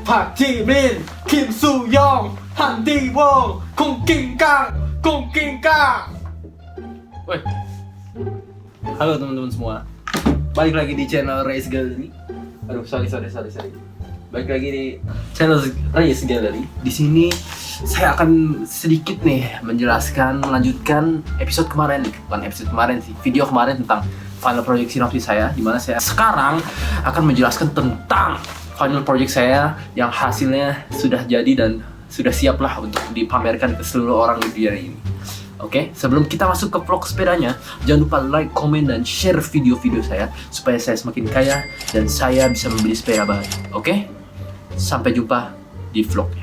Park Ji Min, Kim Soo Young, Han Di Won, Kung King Kang, Kung King Kang. Woi, halo teman-teman semua. Balik lagi di channel Race Gallery. Aduh, sorry. Balik lagi di channel Race Gallery. Di sini saya akan sedikit nih melanjutkan episode kemarin, bukan episode kemarin sih, video kemarin tentang final project sinopsis saya, di mana saya sekarang akan menjelaskan tentang final project saya yang hasilnya sudah jadi dan sudah siap lah untuk dipamerkan ke seluruh orang di dunia ini. Oke, sebelum kita masuk ke vlog sepedanya, jangan lupa like, komen, dan share video-video saya supaya saya semakin kaya dan saya bisa membeli sepeda baru. Oke, sampai jumpa di vlognya.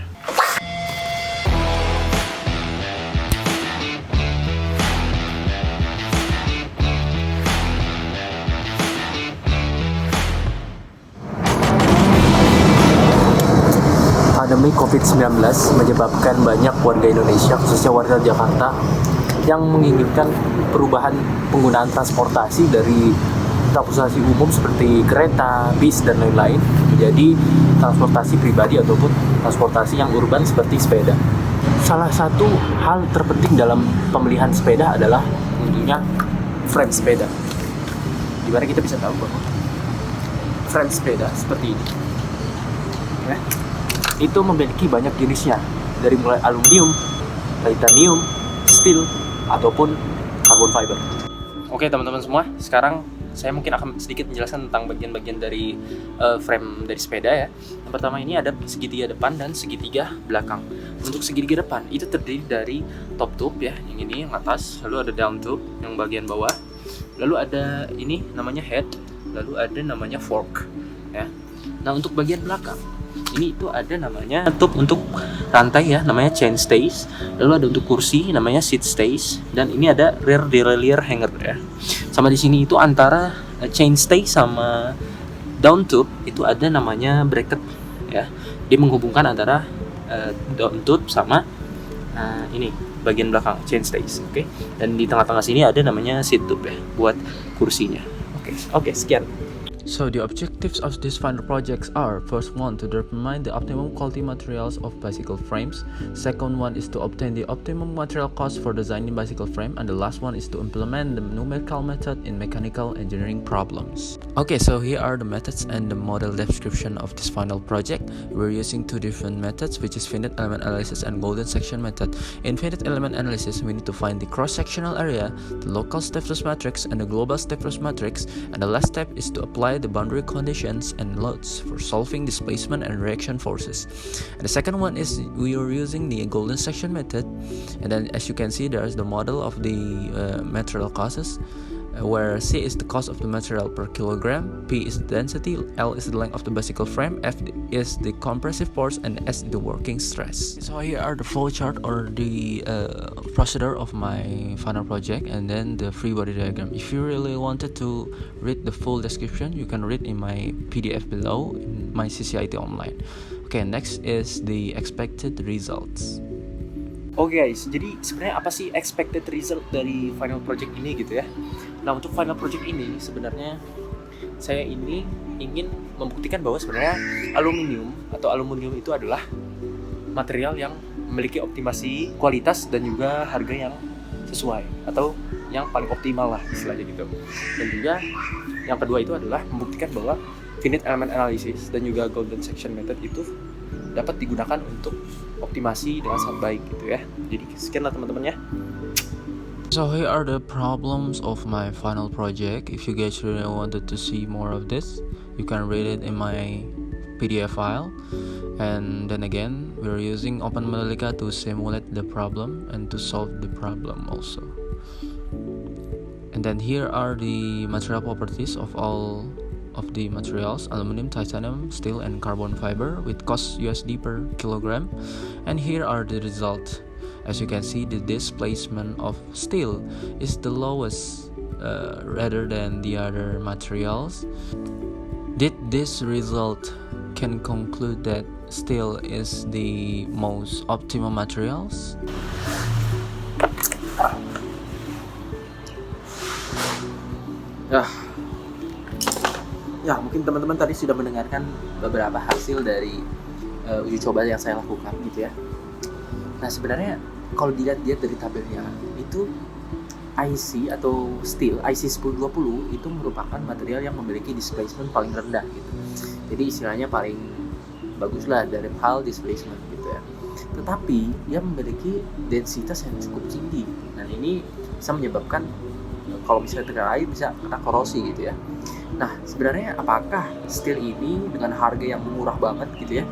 Pandemi COVID-19 menyebabkan banyak warga Indonesia, khususnya warga Jakarta, yang menginginkan perubahan penggunaan transportasi dari transportasi umum seperti kereta, bis, dan lain-lain menjadi transportasi pribadi ataupun transportasi yang urban seperti sepeda. Salah satu hal terpenting dalam pemilihan sepeda adalah tentunya frame sepeda, dimana kita bisa tahu bahwa frame sepeda seperti ini itu memiliki banyak jenisnya, dari mulai aluminium, titanium, steel, ataupun carbon fiber. Oke teman-teman semua, sekarang saya mungkin akan sedikit menjelaskan tentang bagian-bagian dari frame dari sepeda ya. Yang pertama, ini ada segitiga depan dan segitiga belakang. Untuk segitiga depan itu terdiri dari top tube ya, yang ini yang atas, lalu ada down tube yang bagian bawah, lalu ada ini namanya head, lalu ada namanya fork ya. Nah untuk bagian belakang ini itu ada namanya tube untuk rantai ya, namanya chain stays. Lalu ada untuk kursi namanya seat stays, dan ini ada rear derailleur hanger ya. Sama di sini itu antara chain stay sama down tube itu ada namanya bracket ya. Dia menghubungkan antara down tube sama ini bagian belakang chain stays. Oke. Dan di tengah-tengah sini ada namanya seat tube ya buat kursinya. Oke, sekian. So the objectives of these final projects are: first one, to determine the optimum quality materials of bicycle frames; second one is to obtain the optimum material cost for designing bicycle frame; and the last one is to implement the numerical method in mechanical engineering problems. Okay, so here are the methods and the model description of this final project. We're using two different methods, which is finite element analysis and golden section method. In finite element analysis, we need to find the cross-sectional area, the local stiffness matrix, and the global stiffness matrix, and the last step is to apply the boundary conditions and loads for solving displacement and reaction forces. And the second one is we are using the golden section method, and then as you can see there's the model of the material costs, where C is the cost of the material per kilogram, P is the density, L is the length of the bicycle frame, F is the compressive force, and S is the working stress. So here are the flow chart or the procedure of my final project, and then the free body diagram. If you really wanted to read the full description, you can read in my PDF below in my CCIT online. Okay, next is the expected results. Oke guys, jadi sebenarnya apa sih expected result dari final project ini gitu ya? Nah untuk final project ini sebenarnya saya ini ingin membuktikan bahwa sebenarnya aluminium itu adalah material yang memiliki optimasi kualitas dan juga harga yang sesuai atau yang paling optimal lah istilahnya gitu. Dan juga yang kedua itu adalah membuktikan bahwa finite element analysis dan juga golden section method itu dapat digunakan untuk optimasi dengan sangat baik gitu ya. Jadi sekian lah teman-teman ya. So here are the problems of my final project. If you guys really wanted to see more of this, you can read it in my PDF file. And then again, we're using OpenModelica to simulate the problem and to solve the problem also. And then here are the material properties of all of the materials: aluminum, titanium, steel, and carbon fiber with cost USD per kilogram. And here are the results. As you can see, the displacement of steel is the lowest rather than the other materials. Did this result can conclude that steel is the most optimal materials? Ya, mungkin teman-teman tadi sudah mendengarkan beberapa hasil dari uji coba yang saya lakukan gitu ya. Nah sebenarnya kalau dilihat dari tabelnya itu IC atau steel IC1020 itu merupakan material yang memiliki displacement paling rendah gitu. Jadi istilahnya paling bagus lah dari hal displacement gitu ya. Tetapi dia memiliki densitas yang cukup tinggi. Dan ini bisa menyebabkan kalau misalnya terkena air bisa kena korosi gitu ya. Nah sebenarnya apakah steel ini dengan harga yang murah banget gitu ya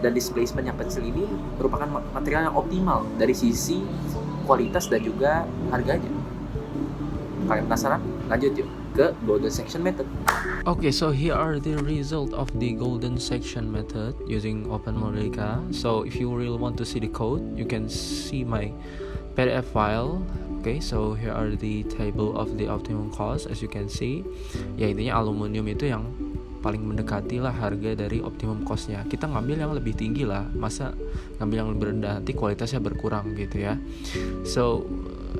dan displacement yang kecil ini merupakan material yang optimal dari sisi kualitas dan juga harganya? Kalian penasaran? Lanjut yuk ke golden section method. Okay, so here are the result of the golden section method using OpenModelica. So if you really want to see the code, you can see my PDF file. Okay, so here are the table of the optimum cost. As you can see, ya intinya aluminium itu yang paling mendekati lah harga dari optimum costnya. Kita ngambil yang lebih tinggi lah, masa ngambil yang lebih rendah, nanti kualitasnya berkurang gitu ya. So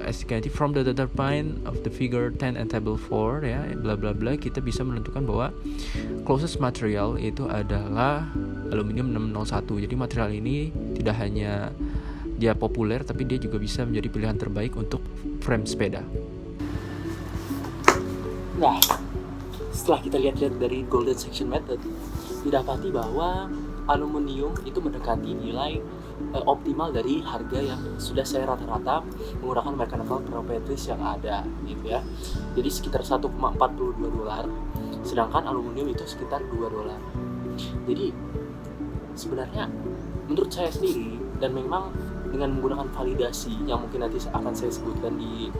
as you can see from the data point of the figure 10 and table 4 ya, bla bla bla, kita bisa menentukan bahwa closest material itu adalah aluminium 601. Jadi material ini tidak hanya dia populer, tapi dia juga bisa menjadi pilihan terbaik untuk frame sepeda. Nah, setelah kita lihat-lihat dari golden section method, didapati bahwa aluminium itu mendekati nilai optimal dari harga yang sudah saya rata-rata menggunakan mechanical properties yang ada gitu ya. Jadi sekitar 1,42 dolar, sedangkan aluminium itu sekitar 2 dolar. Jadi sebenarnya menurut saya sendiri, dan memang dengan menggunakan validasi yang mungkin nanti akan saya sebutkan di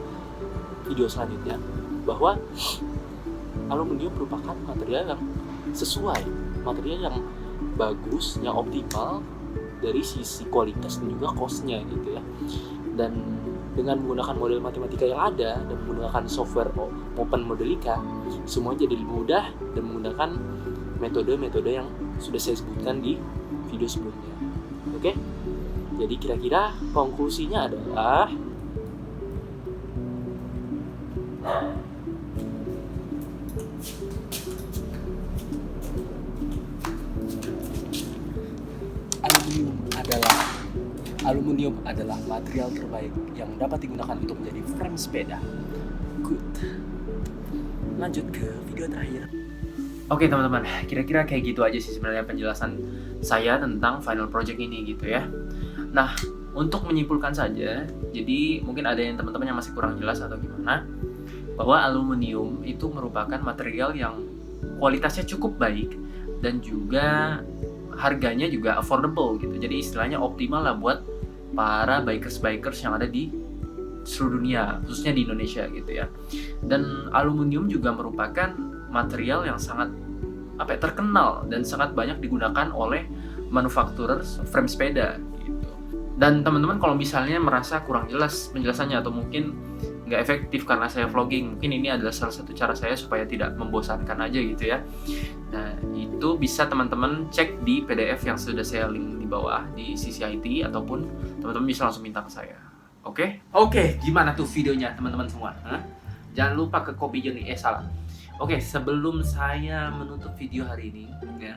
video selanjutnya, bahwa aluminium merupakan material yang sesuai, material yang bagus, yang optimal dari sisi kualitas dan juga cost-nya gitu ya. Dan dengan menggunakan model matematika yang ada dan menggunakan software OpenModelica, semua jadi lebih mudah dan menggunakan metode-metode yang sudah saya sebutkan di video sebelumnya. Oke? Jadi kira-kira konklusinya adalah aluminium adalah material terbaik yang dapat digunakan untuk menjadi frame sepeda. Good. Lanjut ke video terakhir. Oke teman-teman, kira-kira kayak gitu aja sih sebenarnya penjelasan saya tentang final project ini gitu ya. Nah, untuk menyimpulkan saja, jadi mungkin ada yang teman-teman yang masih kurang jelas atau gimana, bahwa aluminium itu merupakan material yang kualitasnya cukup baik dan juga harganya juga affordable gitu. Jadi istilahnya optimal lah buat para bikers yang ada di seluruh dunia, khususnya di Indonesia gitu ya. Dan aluminium juga merupakan material yang sangat terkenal dan sangat banyak digunakan oleh manufakturer frame sepeda gitu. Dan teman-teman kalau misalnya merasa kurang jelas penjelasannya atau mungkin nggak efektif karena saya vlogging, mungkin ini adalah salah satu cara saya supaya tidak membosankan aja gitu ya. Nah, itu bisa teman-teman cek di PDF yang sudah saya link di bawah di CCIT, ataupun teman-teman bisa langsung minta ke saya. Oke, gimana tuh videonya teman-teman semua? Jangan lupa ke copy journey, salah. Oke, sebelum saya menutup video hari ini ya,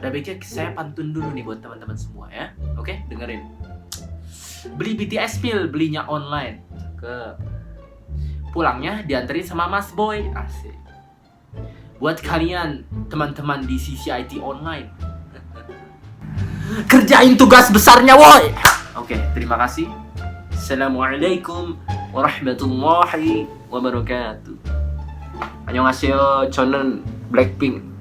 ada baiknya saya pantun dulu nih buat teman-teman semua ya. Oke, dengerin. Beli BTS Meal, belinya online. Pulangnya dianterin sama Mas Boy. Asik. Buat kalian teman-teman di CCIT online, kerjain tugas besarnya woi. Oke, terima kasih. Assalamualaikum warahmatullahi wabarakatuh. Annyeonghaseyo, Chonon Blackpink.